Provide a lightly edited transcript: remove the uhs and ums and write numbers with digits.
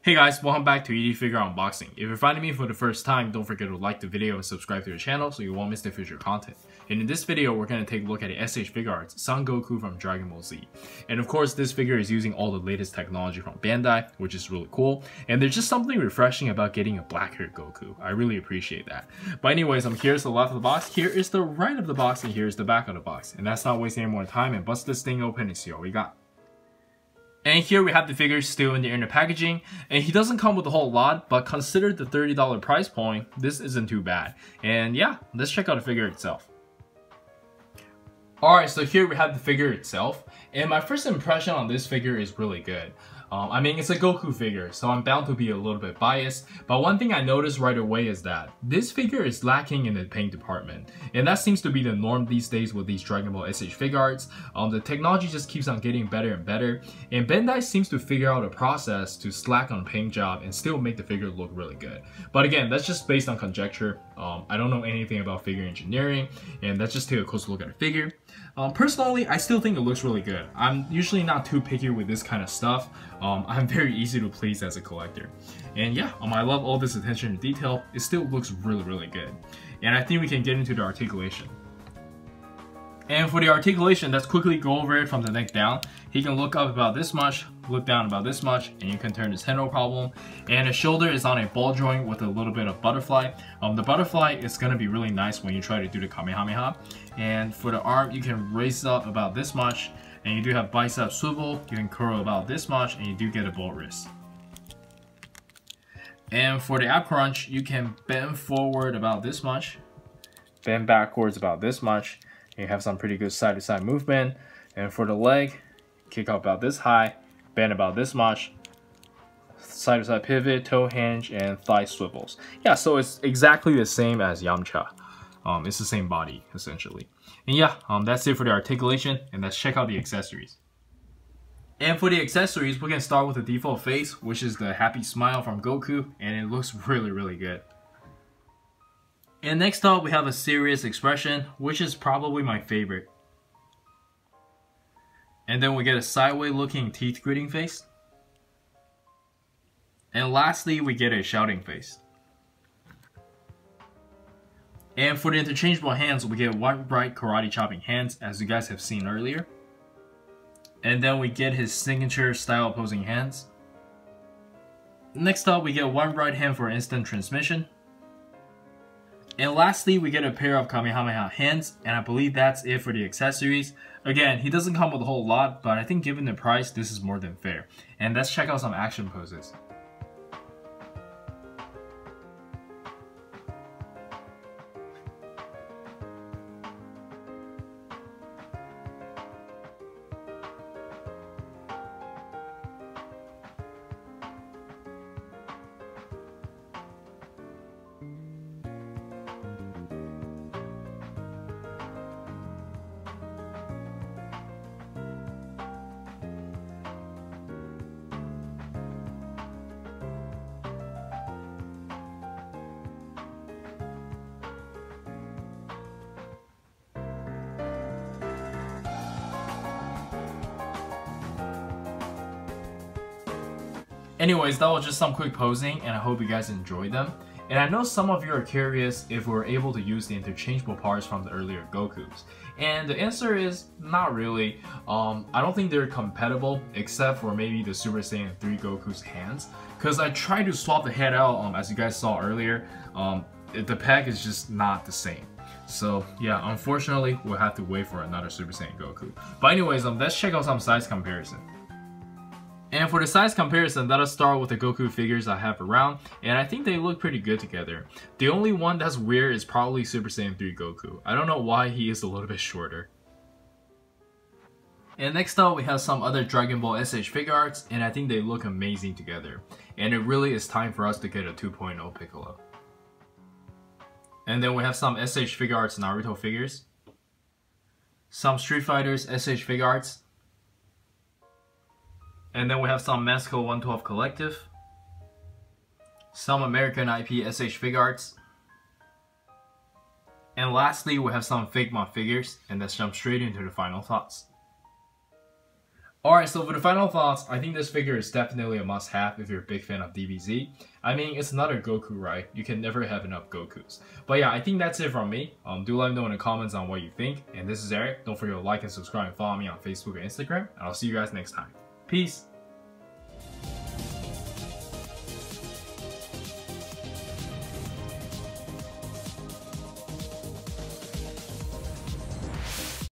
Hey guys, welcome back to S.H.Figuarts Unboxing. If you're finding me for the first time, don't forget to like the video and subscribe to the channel so you won't miss the future content. And in this video, we're going to take a look at the S.H.Figuarts Son Goku from Dragon Ball Z. And of course, this figure is using all the latest technology from Bandai, which is really cool. And there's just something refreshing about getting a black-haired Goku. I really appreciate that. But anyways, here's the left of the box, here is the right of the box, and here's the back of the box. And that's not wasting any more time, and bust this thing open and see what we got. And here we have the figure still in the inner packaging, and he doesn't come with a whole lot, but considered the $30 price point, this isn't too bad. And yeah, let's check out the figure itself. Alright, so here we have the figure itself, and my first impression on this figure is really good. I mean, it's a Goku figure, so I'm bound to be a little bit biased, but one thing I noticed right away is that this figure is lacking in the paint department, and that seems to be the norm these days with these Dragon Ball S.H.Figuarts. The technology just keeps on getting better and better, and Bandai seems to figure out a process to slack on paint job and still make the figure look really good. But again, that's just based on conjecture. I don't know anything about figure engineering, and let's just take a close look at the figure. Personally, I still think it looks really good. I'm usually not too picky with this kind of stuff. I'm very easy to please as a collector. And yeah, I love all this attention to detail. It still looks really good. And I think we can get into the articulation. And for the articulation, let's quickly go over it from the neck down. He can look up about this much, look down about this much, and you can turn his head no problem. And his shoulder is on a ball joint with a little bit of butterfly. The butterfly is going to be really nice when you try to do the Kamehameha. And for the arm, you can raise up about this much, and you do have bicep swivel. You can curl about this much, and you do get a bolt wrist. And for the ab crunch, you can bend forward about this much, bend backwards about this much. You have some pretty good side-to-side movement. And for the leg, kick up about this high, bend about this much, side-to-side pivot, toe hinge, and thigh swivels. Yeah, so it's exactly the same as Yamcha. It's the same body, essentially. And yeah, that's it for the articulation, and let's check out the accessories. And for the accessories, we can start with the default face, which is the happy smile from Goku, and it looks really good. And next up, we have a serious expression, which is probably my favorite. And then we get a sideways looking teeth gritting face. And lastly, we get a shouting face. And for the interchangeable hands, we get white bright karate chopping hands, as you guys have seen earlier. And then we get his signature style opposing hands. Next up, we get one right hand for instant transmission. And lastly, we get a pair of Kamehameha hands, and I believe that's it for the accessories. Again, he doesn't come with a whole lot, but I think given the price, this is more than fair. And let's check out some action poses. Anyways, that was just some quick posing, and I hope you guys enjoyed them. And I know some of you are curious if we're able to use the interchangeable parts from the earlier Gokus. And the answer is not really. I don't think they're compatible, except for maybe the Super Saiyan 3 Goku's hands. Because I tried to swap the head out, as you guys saw earlier. The pack is just not the same. So yeah, unfortunately, we'll have to wait for another Super Saiyan Goku. But anyways, let's check out some size comparison. And for the size comparison, let us start with the Goku figures I have around, and I think they look pretty good together. The only one that's weird is probably Super Saiyan 3 Goku. I don't know why he is a little bit shorter. And next up, we have some other Dragon Ball S.H.Figuarts, and I think they look amazing together. And it really is time for us to get a 2.0 Piccolo. And then we have some S.H.Figuarts Naruto figures, some Street Fighters S.H.Figuarts, and then we have some Mexico 112 Collective, some American IP S.H.Figuarts, and lastly we have some Figma figures, and let's jump straight into the final thoughts. Alright, so for the final thoughts, I think this figure is definitely a must-have if you're a big fan of DBZ. I mean, it's another Goku, right? You can never have enough Gokus. But yeah, I think that's it from me. Do let me know in the comments on what you think. And this is Eric. Don't forget to like and subscribe and follow me on Facebook and Instagram. And I'll see you guys next time. Peace!